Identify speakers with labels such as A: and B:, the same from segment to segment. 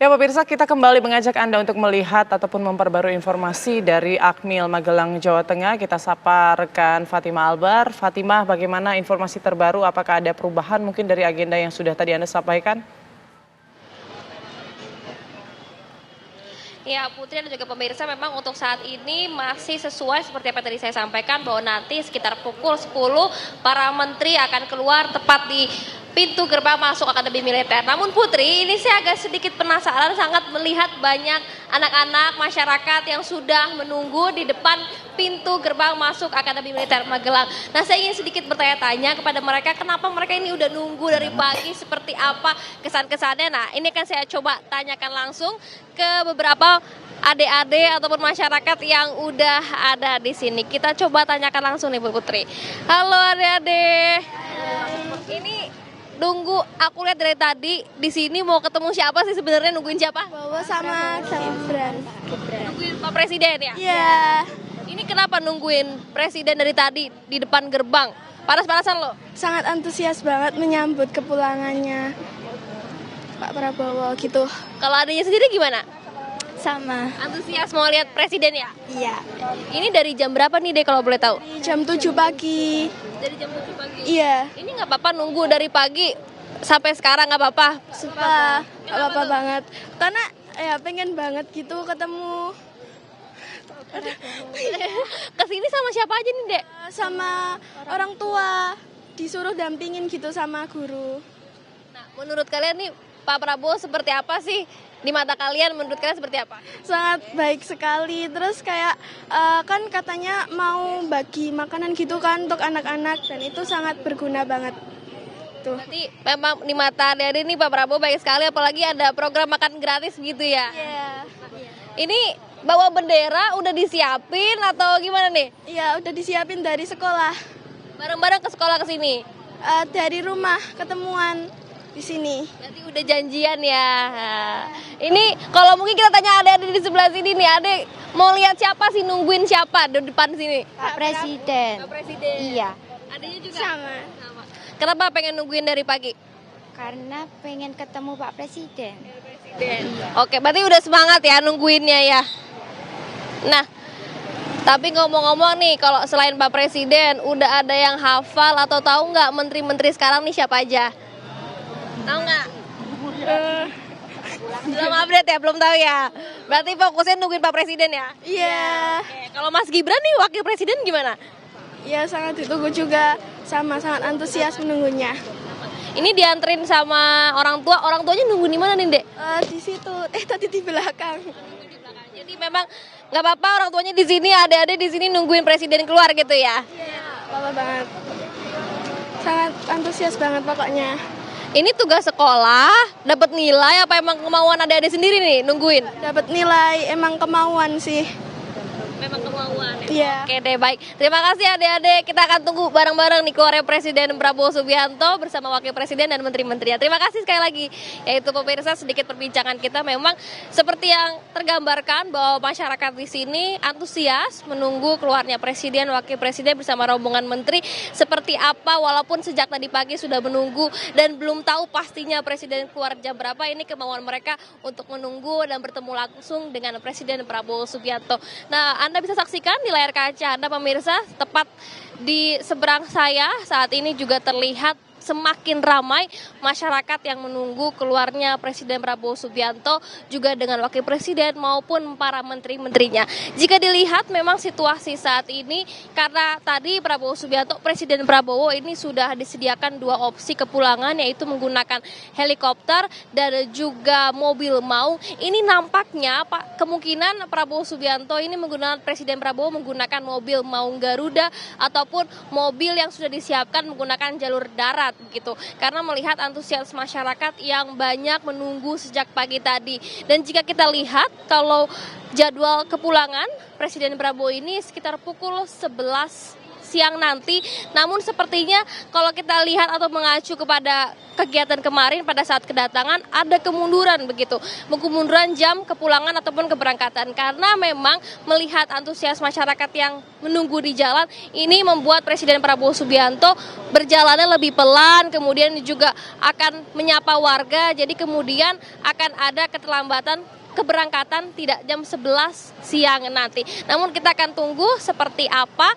A: Ya pemirsa, kita kembali mengajak Anda untuk melihat ataupun memperbarui informasi dari Akmil Magelang, Jawa Tengah. Kita sapa rekan Fatimah Albar. Fatimah, bagaimana informasi terbaru? Apakah ada perubahan mungkin dari agenda yang sudah tadi Anda sampaikan?
B: Ya Putri dan juga pemirsa, memang untuk saat ini masih sesuai seperti apa tadi saya sampaikan, bahwa nanti sekitar pukul 10 para menteri akan keluar tepat di pintu gerbang masuk Akademi Militer. Namun Putri, ini saya agak sedikit penasaran sangat melihat banyak anak-anak masyarakat yang sudah menunggu di depan pintu gerbang masuk Akademi Militer Magelang. Nah, saya ingin sedikit bertanya-tanya kepada mereka, kenapa mereka ini udah nunggu dari pagi, seperti apa kesan-kesannya. Nah, ini akan saya coba tanyakan langsung ke beberapa adik-adik ataupun masyarakat yang udah ada di sini. Kita coba tanyakan langsung nih Bu Putri. Halo adik-adik. Ini nunggu, aku lihat dari tadi di sini mau ketemu siapa sih sebenarnya, nungguin siapa?
C: Bowo sama Gibran.
B: Nungguin Pak Presiden ya?
C: Iya.
B: Ini kenapa nungguin Presiden dari tadi di depan gerbang? Panas-panasan loh.
C: Sangat antusias banget menyambut kepulangannya Pak Prabowo gitu.
B: Kalau adanya sendiri gimana?
C: Sama.
B: Antusias mau lihat Presiden ya?
C: Iya.
B: Ini dari jam berapa nih deh kalau boleh tahu?
C: Jam 7 pagi.
B: Dari jam 7 pagi?
C: Iya.
B: Ini nggak apa-apa nunggu dari pagi sampai sekarang, nggak apa-apa?
C: Suka. Gak apa-apa banget. Karena ya pengen banget gitu ketemu.
B: Kesini sama siapa aja nih dek?
C: Sama orang tua. Disuruh dampingin gitu sama guru.
B: Nah, menurut kalian nih Pak Prabowo seperti apa sih? Di mata kalian, menurut kalian seperti apa?
C: Sangat baik sekali. Terus kayak kan katanya mau bagi makanan gitu kan untuk anak-anak. Dan itu sangat berguna banget. Tuh.
B: Berarti memang di mata dari ini Pak Prabowo baik sekali, apalagi ada program makan gratis gitu ya.
C: Iya.
B: Ini bawa bendera udah disiapin atau gimana nih?
C: Iya, udah disiapin dari sekolah.
B: Bareng-bareng ke sekolah ke sini.
C: Dari rumah ketemuan di sini.
B: Berarti udah janjian ya. Nah, ini kalau mungkin kita tanya adik-adik di sebelah sini nih, adik mau lihat siapa sih, nungguin siapa di depan sini?
D: Pak Presiden.
B: Pak Presiden.
D: Iya,
B: Adiknya juga
C: Sama.
B: sama. Kenapa pengen nungguin dari pagi?
D: karena pengen ketemu Pak Presiden.
B: Oke, berarti udah semangat ya nungguinnya ya. Nah, tapi ngomong-ngomong nih, kalau selain Pak Presiden, udah ada yang hafal atau tahu nggak menteri-menteri sekarang nih siapa aja? Tahu nggak? Belum update ya, belum tahu ya. Berarti fokusnya nungguin Pak Presiden ya?
C: Iya.
B: Oke, kalau Mas Gibran nih wakil presiden gimana?
C: Iya, sangat ditunggu juga. Sama, sangat antusias menunggunya.
B: Ini dianterin sama orang tuanya nunggu di mana nih, Dek?
C: Di situ, tadi di belakang.
B: Jadi memang nggak apa-apa orang tuanya di sini, adik-adik di sini nungguin presiden keluar gitu ya?
C: Iya, lama banget. Sangat antusias banget pokoknya.
B: Ini tugas sekolah, dapat nilai apa emang kemauan adik-adik sendiri nih nungguin?
C: Dapat nilai, emang kemauan sih.
B: Memang kemauan.
C: Iya.
B: Oke deh, baik. Terima kasih adik-adik. Kita akan tunggu bareng-bareng nih keluarnya Presiden Prabowo Subianto bersama Wakil Presiden dan Menteri-Menterinya. Terima kasih sekali lagi. Yaitu pemirsa, sedikit perbincangan kita memang seperti yang tergambarkan bahwa masyarakat di sini antusias menunggu keluarnya Presiden, Wakil Presiden bersama rombongan Menteri. Seperti apa, walaupun sejak tadi pagi sudah menunggu dan belum tahu pastinya Presiden keluar jam berapa, ini kemauan mereka untuk menunggu dan bertemu langsung dengan Presiden Prabowo Subianto. Nah, Anda bisa saksikan di layar kaca Anda pemirsa, tepat di seberang saya saat ini juga terlihat semakin ramai masyarakat yang menunggu keluarnya Presiden Prabowo Subianto juga dengan Wakil Presiden maupun para menteri-menterinya. Jika dilihat memang situasi saat ini, karena tadi Prabowo Subianto, Presiden Prabowo ini sudah disediakan dua opsi kepulangan, yaitu menggunakan helikopter dan juga mobil maung. Ini nampaknya kemungkinan Prabowo Subianto ini menggunakan, Presiden Prabowo menggunakan mobil maung Garuda ataupun mobil yang sudah disiapkan menggunakan jalur darat begitu, karena melihat antusias masyarakat yang banyak menunggu sejak pagi tadi. Dan jika kita lihat kalau jadwal kepulangan Presiden Prabowo ini sekitar pukul 11 siang nanti. Namun sepertinya kalau kita lihat atau mengacu kepada kegiatan kemarin pada saat kedatangan ada kemunduran begitu, kemunduran jam kepulangan ataupun keberangkatan karena memang melihat antusias masyarakat yang menunggu di jalan ini membuat Presiden Prabowo Subianto berjalannya lebih pelan, kemudian juga akan menyapa warga, jadi kemudian akan ada keterlambatan keberangkatan tidak jam 11 siang nanti. Namun kita akan tunggu seperti apa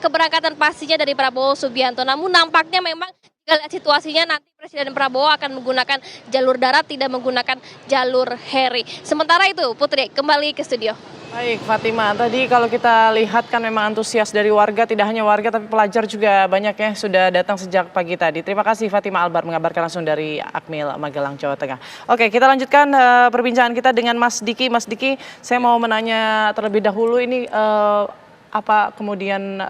B: keberangkatan pastinya dari Prabowo Subianto. Namun nampaknya memang kita lihat situasinya nanti Presiden Prabowo akan menggunakan jalur darat, tidak menggunakan jalur heri. Sementara itu, Putri, kembali ke studio.
A: Baik, Fatima. Tadi kalau kita lihat kan memang antusias dari warga, tidak hanya warga tapi pelajar juga banyak ya sudah datang sejak pagi tadi. Terima kasih Fatima Albar mengabarkan langsung dari Akmil, Magelang, Jawa Tengah. Oke, kita lanjutkan perbincangan kita dengan Mas Diki. Mas Diki, saya mau menanya terlebih dahulu ini apa kemudian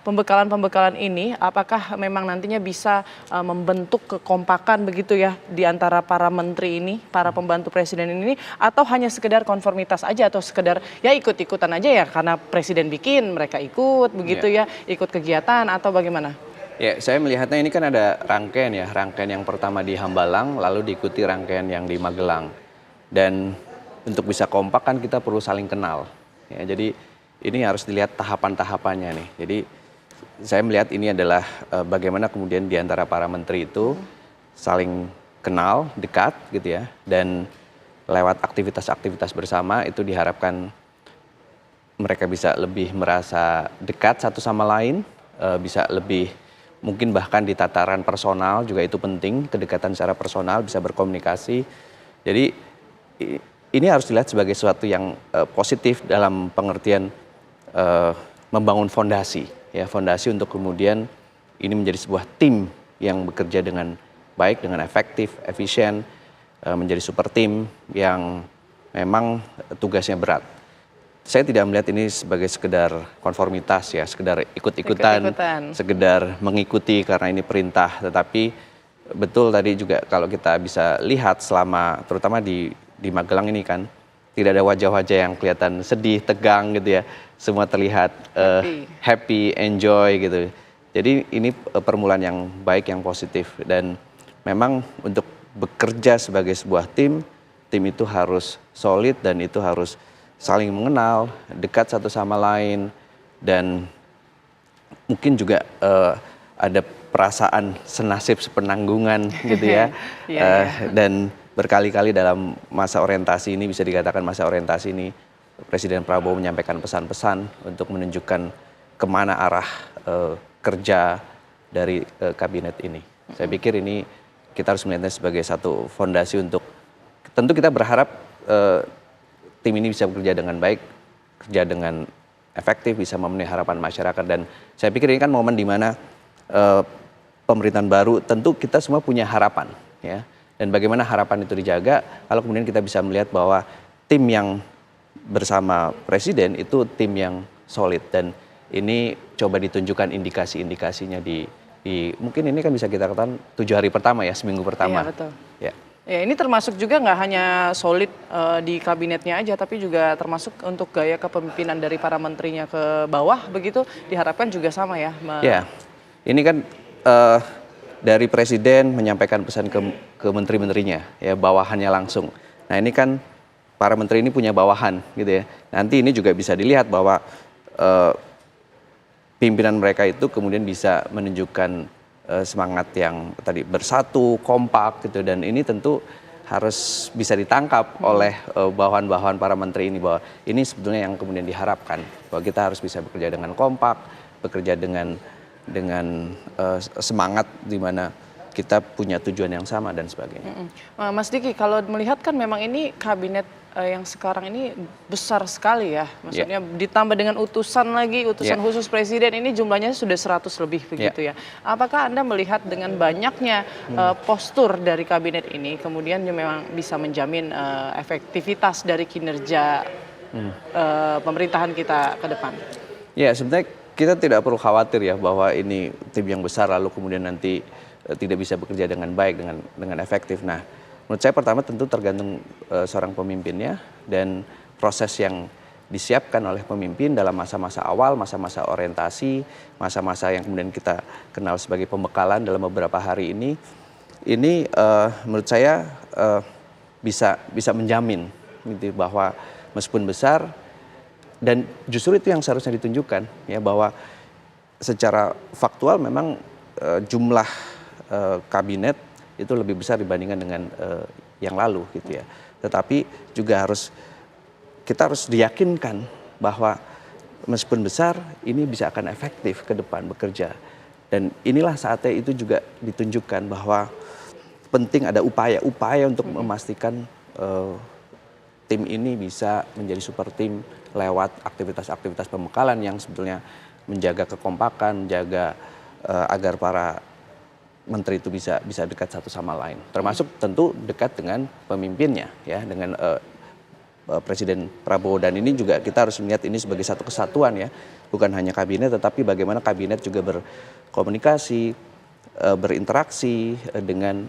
A: pembekalan ini, apakah memang nantinya bisa membentuk kekompakan begitu ya di antara para menteri ini, para pembantu presiden ini, atau hanya sekedar konformitas aja atau sekedar ya ikut-ikutan aja ya karena presiden bikin mereka ikut begitu ya, ikut kegiatan atau bagaimana?
E: Ya, saya melihatnya ini kan ada rangkaian yang pertama di Hambalang, lalu diikuti rangkaian yang di Magelang. Dan untuk bisa kompak kan kita perlu saling kenal. Ya, jadi ini harus dilihat tahapan-tahapannya nih. Jadi saya melihat ini adalah bagaimana kemudian di antara para menteri itu saling kenal, dekat gitu ya. Dan lewat aktivitas-aktivitas bersama itu diharapkan mereka bisa lebih merasa dekat satu sama lain, bisa lebih mungkin bahkan di tataran personal juga itu penting, kedekatan secara personal, bisa berkomunikasi. Jadi ini harus dilihat sebagai sesuatu yang positif dalam pengertian membangun fondasi, ya fondasi untuk kemudian ini menjadi sebuah tim yang bekerja dengan baik, dengan efektif, efisien, menjadi super tim yang memang tugasnya berat. Saya tidak melihat ini sebagai sekedar konformitas ya, sekedar ikut-ikutan, sekedar mengikuti karena ini perintah, tetapi betul tadi juga kalau kita bisa lihat selama terutama di Magelang ini kan tidak ada wajah-wajah yang kelihatan sedih, tegang gitu ya. Semua terlihat happy, enjoy gitu. Jadi ini permulaan yang baik, yang positif. Dan memang untuk bekerja sebagai sebuah tim itu harus solid dan itu harus saling mengenal, dekat satu sama lain. Dan mungkin juga ada perasaan senasib sepenanggungan gitu ya. Dan berkali-kali dalam masa orientasi ini, bisa dikatakan masa orientasi ini, Presiden Prabowo menyampaikan pesan-pesan untuk menunjukkan kemana arah kerja dari kabinet ini. Saya pikir ini kita harus melihatnya sebagai satu fondasi untuk, tentu kita berharap tim ini bisa bekerja dengan baik, kerja dengan efektif, bisa memenuhi harapan masyarakat. Dan saya pikir ini kan momen di mana pemerintahan baru, tentu kita semua punya harapan ya. Dan bagaimana harapan itu dijaga kalau kemudian kita bisa melihat bahwa tim yang bersama presiden itu tim yang solid. Dan ini coba ditunjukkan indikasi-indikasinya di mungkin ini kan bisa kita katakan 7 hari pertama ya, seminggu pertama.
A: Iya, betul.
E: Ya.
A: Ya, ini termasuk juga nggak hanya solid di kabinetnya aja, tapi juga termasuk untuk gaya kepemimpinan dari para menterinya ke bawah begitu, diharapkan juga sama ya.
E: Ya, ini kan dari presiden menyampaikan pesan ke menteri-menterinya, ya bawahannya langsung. Nah ini kan para menteri ini punya bawahan gitu ya. Nanti ini juga bisa dilihat bahwa pimpinan mereka itu kemudian bisa menunjukkan semangat yang tadi bersatu, kompak gitu. Dan ini tentu harus bisa ditangkap oleh bawahan-bawahan para menteri ini, bahwa ini sebetulnya yang kemudian diharapkan, bahwa kita harus bisa bekerja dengan kompak, bekerja dengan semangat di mana kita punya tujuan yang sama dan sebagainya.
A: Mas Diki, kalau melihat kan memang ini kabinet yang sekarang ini besar sekali ya, maksudnya ditambah dengan utusan lagi, utusan khusus presiden ini jumlahnya sudah 100 lebih begitu ya. Apakah Anda melihat dengan banyaknya postur dari kabinet ini kemudian memang bisa menjamin efektivitas dari kinerja pemerintahan kita ke depan?
E: Ya, sebenarnya kita tidak perlu khawatir ya bahwa ini tim yang besar lalu kemudian nanti tidak bisa bekerja dengan baik, dengan efektif. Nah, menurut saya pertama tentu tergantung seorang pemimpinnya dan proses yang disiapkan oleh pemimpin dalam masa-masa awal, masa-masa orientasi, masa-masa yang kemudian kita kenal sebagai pembekalan dalam beberapa hari ini menurut saya bisa menjamin gitu, bahwa meskipun besar, dan justru itu yang seharusnya ditunjukkan ya, bahwa secara faktual memang jumlah kabinet itu lebih besar dibandingkan dengan yang lalu gitu ya. Tetapi juga kita harus diyakinkan bahwa meskipun besar ini bisa akan efektif ke depan bekerja. Dan inilah saatnya itu juga ditunjukkan bahwa penting ada upaya-upaya untuk memastikan tim ini bisa menjadi super tim lewat aktivitas-aktivitas pembekalan yang sebetulnya menjaga kekompakan, menjaga agar para menteri itu bisa dekat satu sama lain. Termasuk tentu dekat dengan pemimpinnya ya, dengan Presiden Prabowo. Dan ini juga kita harus melihat ini sebagai satu kesatuan ya, bukan hanya kabinet tetapi bagaimana kabinet juga berkomunikasi, berinteraksi dengan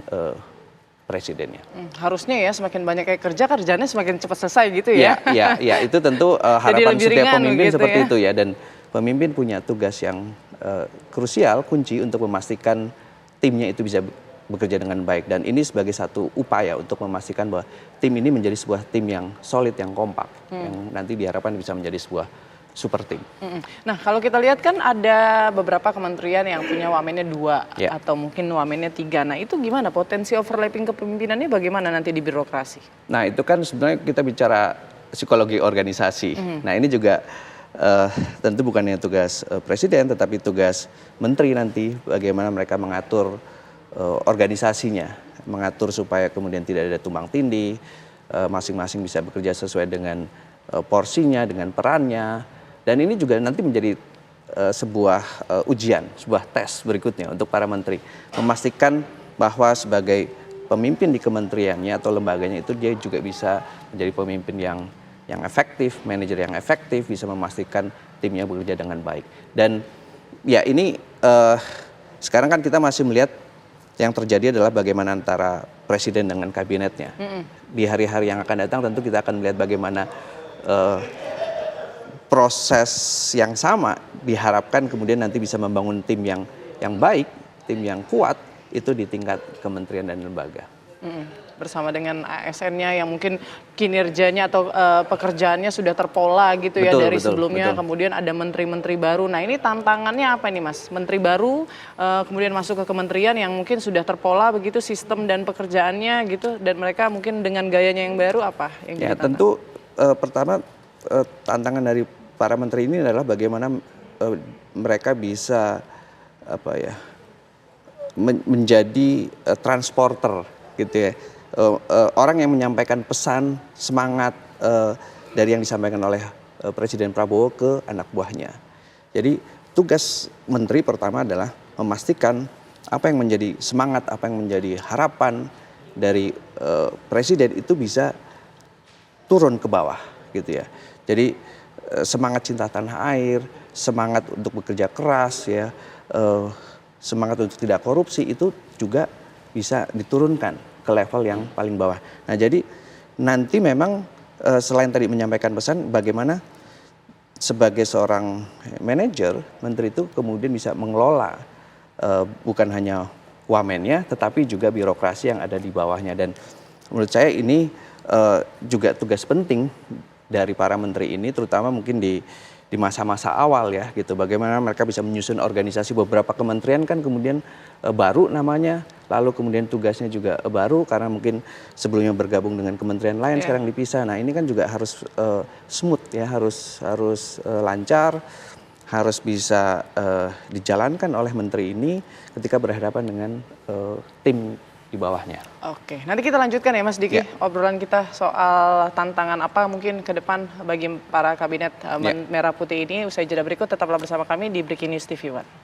E: presidennya.
A: Harusnya ya semakin banyak kayak kerjanya semakin cepat selesai gitu ya.
E: Ya, itu tentu harapan
A: lebih
E: setiap
A: ringan
E: pemimpin
A: gitu
E: seperti
A: ya.
E: itu ya. Dan pemimpin punya tugas yang krusial, kunci untuk memastikan timnya itu bisa bekerja dengan baik. Dan ini sebagai satu upaya untuk memastikan bahwa tim ini menjadi sebuah tim yang solid, yang kompak, yang nanti diharapkan bisa menjadi sebuah super tim.
A: Nah, kalau kita lihat kan ada beberapa kementerian yang punya wamennya 2
E: Ya.
A: atau mungkin wamennya 3. Nah, itu gimana potensi overlapping kepemimpinannya bagaimana nanti di birokrasi?
E: Nah, itu kan sebenarnya kita bicara psikologi organisasi. Nah, ini juga tentu bukannya tugas presiden, tetapi tugas menteri nanti bagaimana mereka mengatur organisasinya, mengatur supaya kemudian tidak ada tumbang tindih, masing-masing bisa bekerja sesuai dengan porsinya, dengan perannya. Dan ini juga nanti menjadi sebuah ujian, sebuah tes berikutnya untuk para menteri. Memastikan bahwa sebagai pemimpin di kementeriannya atau lembaganya itu dia juga bisa menjadi pemimpin yang efektif, manajer yang efektif, bisa memastikan timnya bekerja dengan baik. Dan ya ini sekarang kan kita masih melihat yang terjadi adalah bagaimana antara presiden dengan kabinetnya. Di hari-hari yang akan datang tentu kita akan melihat bagaimana proses yang sama diharapkan kemudian nanti bisa membangun tim yang baik, tim yang kuat itu di tingkat kementerian dan lembaga.
A: Bersama dengan ASN-nya yang mungkin kinerjanya atau pekerjaannya sudah terpola gitu ya dari sebelumnya.
E: Betul.
A: Kemudian ada menteri-menteri baru. Nah, ini tantangannya apa nih Mas? Menteri baru kemudian masuk ke kementerian yang mungkin sudah terpola begitu sistem dan pekerjaannya gitu, dan mereka mungkin dengan gayanya yang baru apa yang
E: Ya,
A: jadi tantangan?
E: tentu pertama tantangan dari para menteri ini adalah bagaimana mereka bisa menjadi transporter gitu ya. Orang yang menyampaikan pesan semangat dari yang disampaikan oleh Presiden Prabowo ke anak buahnya. Jadi tugas menteri pertama adalah memastikan apa yang menjadi semangat, apa yang menjadi harapan dari presiden itu bisa turun ke bawah gitu ya. Jadi semangat cinta tanah air, semangat untuk bekerja keras ya, semangat untuk tidak korupsi itu juga bisa diturunkan ke level yang paling bawah. Nah, jadi nanti memang selain tadi menyampaikan pesan, bagaimana sebagai seorang manajer, menteri itu kemudian bisa mengelola bukan hanya wamennya, tetapi juga birokrasi yang ada di bawahnya. Dan menurut saya ini juga tugas penting dari para menteri ini, terutama mungkin di masa-masa awal ya gitu. Bagaimana mereka bisa menyusun organisasi. Beberapa kementerian kan kemudian baru namanya, lalu kemudian tugasnya juga baru karena mungkin sebelumnya bergabung dengan kementerian lain, sekarang dipisah. Nah, ini kan juga harus smooth ya, harus lancar, harus bisa dijalankan oleh menteri ini ketika berhadapan dengan tim di bawahnya.
A: Oke, nanti kita lanjutkan ya Mas Diki, obrolan kita soal tantangan apa mungkin ke depan bagi para kabinet Merah Putih ini. Usai jeda berikut tetaplah bersama kami di Breaking News TV One.